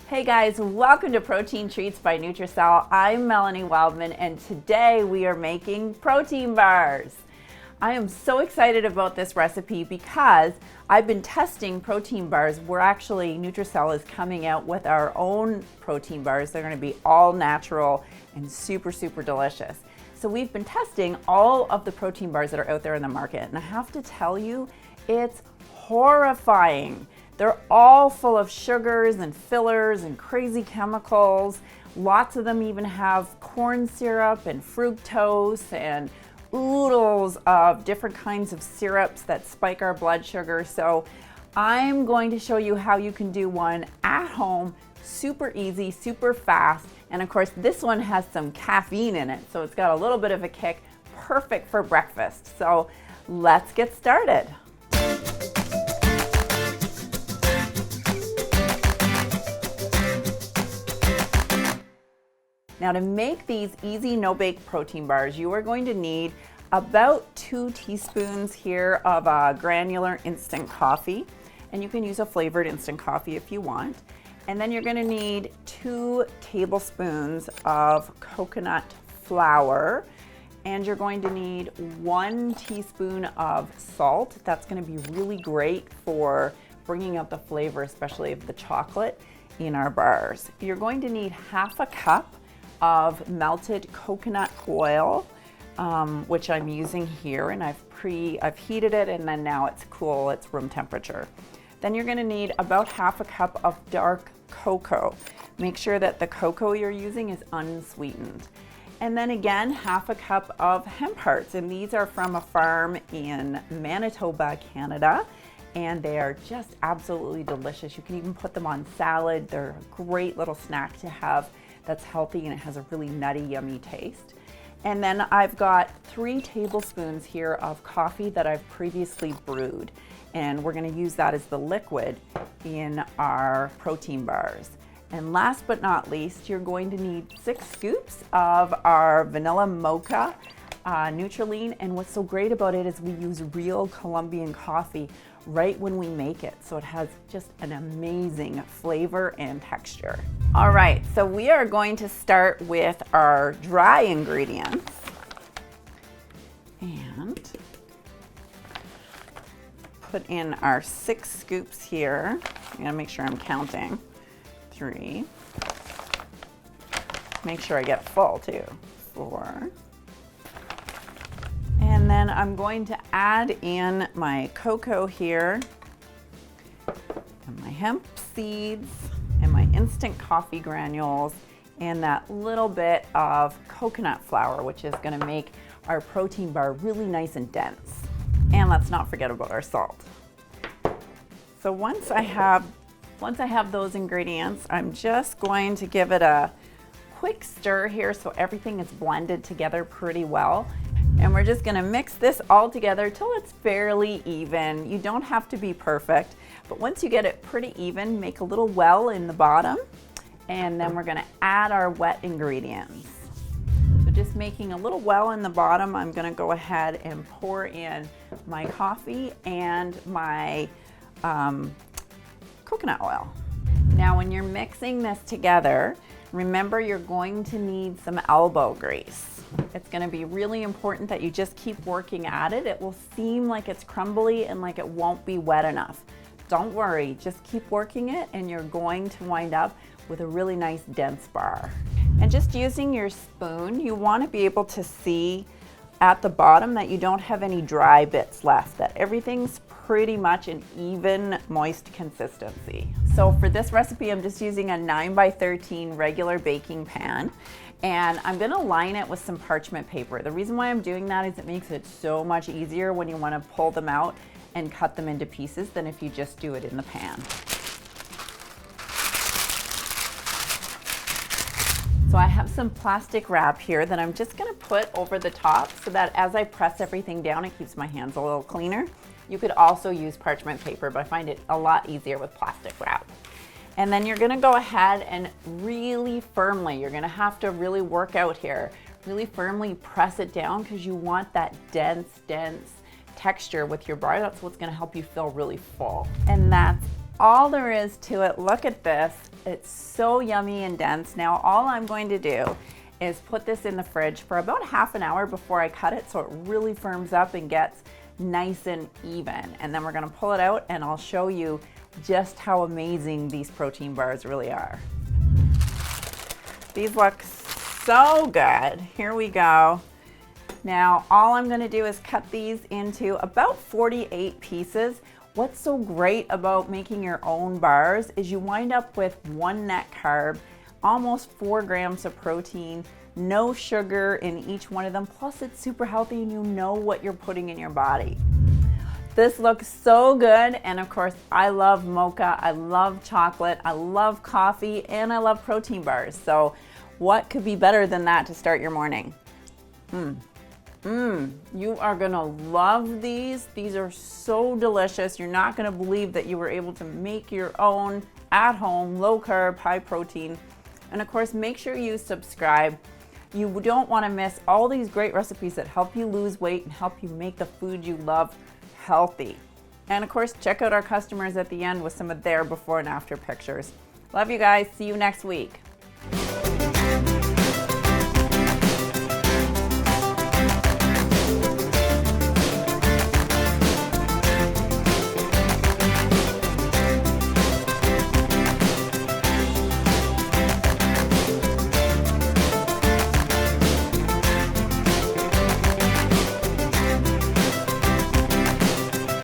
Hey guys, welcome to Protein Treats by Nutracelle. I'm Melanie Wildman and today we are making protein bars. I am so excited about this recipe because I've been testing protein bars. Nutracelle is coming out with our own protein bars. They're going to be all natural and super delicious. So we've been testing all of the protein bars that are out there in the market, and I have to tell you, it's horrifying. They're all full of sugars and fillers and crazy chemicals. Lots of them even have corn syrup and fructose and oodles of different kinds of syrups that spike our blood sugar. So I'm going to show you how you can do one at home, super easy, super fast. And of course, this one has some caffeine in it, so it's got a little bit of a kick, perfect for breakfast. So let's get started. Now to make these easy no-bake protein bars, you are going to need about 2 teaspoons here of granular instant coffee, and you can use a flavored instant coffee if you want. And then you're going to need 2 tablespoons of coconut flour, and you're going to need 1 teaspoon of salt. That's going to be really great for bringing out the flavor, especially of the chocolate in our bars. You're going to need half a cup of melted coconut oil, which I'm using here, and I've heated it, and then now it's cool, it's room temperature. Then you're going to need about half a cup of dark cocoa. Make sure that the cocoa you're using is unsweetened. And then again, half a cup of hemp hearts, and these are from a farm in Manitoba, Canada, and they are just absolutely delicious. You can even put them on salad. They're a great little snack to have that's healthy, and it has a really nutty, yummy taste. And then I've got 3 tablespoons here of coffee that I've previously brewed, and we're gonna use that as the liquid in our protein bars. And last but not least, you're going to need 6 scoops of our vanilla mocha Nutracelle, and what's so great about it is we use real Colombian coffee right when we make it, so it has just an amazing flavor and texture. All right, so we are going to start with our dry ingredients, and put in our 6 scoops here. I'm gonna make sure I'm counting. 3. Make sure I get full too. 4. And then I'm going to add in my cocoa here, and my hemp seeds, and my instant coffee granules, and that little bit of coconut flour, which is gonna make our protein bar really nice and dense. And let's not forget about our salt. So once I have those ingredients, I'm just going to give it a quick stir here so everything is blended together pretty well. And we're just gonna mix this all together till it's fairly even. You don't have to be perfect, but once you get it pretty even, make a little well in the bottom, and then we're gonna add our wet ingredients. So just making a little well in the bottom, I'm gonna go ahead and pour in my coffee and my coconut oil. Now when you're mixing this together, remember you're going to need some elbow grease. It's going to be really important that you just keep working at it. It will seem like it's crumbly and like it won't be wet enough. Don't worry, just keep working it and you're going to wind up with a really nice dense bar. And just using your spoon, you want to be able to see at the bottom that you don't have any dry bits left, that everything's pretty much an even moist consistency. So for this recipe, I'm just using a 9x13 regular baking pan, and I'm gonna line it with some parchment paper. The reason why I'm doing that is it makes it so much easier when you wanna pull them out and cut them into pieces than if you just do it in the pan. So I have some plastic wrap here that I'm just gonna put over the top so that as I press everything down, it keeps my hands a little cleaner. You could also use parchment paper, but I find it a lot easier with plastic wrap. And then you're gonna go ahead and really firmly, you're gonna have to really work out here, really firmly press it down because you want that dense texture with your bar. That's what's gonna help you feel really full. And that's all there is to it. Look at this. It's so yummy and dense. Now all I'm going to do is put this in the fridge for about half an hour before I cut it so it really firms up and gets nice and even. And then we're gonna pull it out and I'll show you just how amazing these protein bars really are. These look so good. Here we go. Now all I'm gonna do is cut these into about 48 pieces. What's so great about making your own bars is you wind up with 1 net carb, almost 4 grams of protein, no sugar in each one of them, plus it's super healthy and you know what you're putting in your body. This looks so good, and of course I love mocha, I love chocolate, I love coffee, and I love protein bars. So what could be better than that to start your morning? You are gonna love these. These are so delicious. You're not gonna believe that you were able to make your own at home, low carb, high protein. And of course, make sure you subscribe. You don't wanna miss all these great recipes that help you lose weight and help you make the food you love healthy. And of course, check out our customers at the end with some of their before and after pictures. Love you guys. See you next week.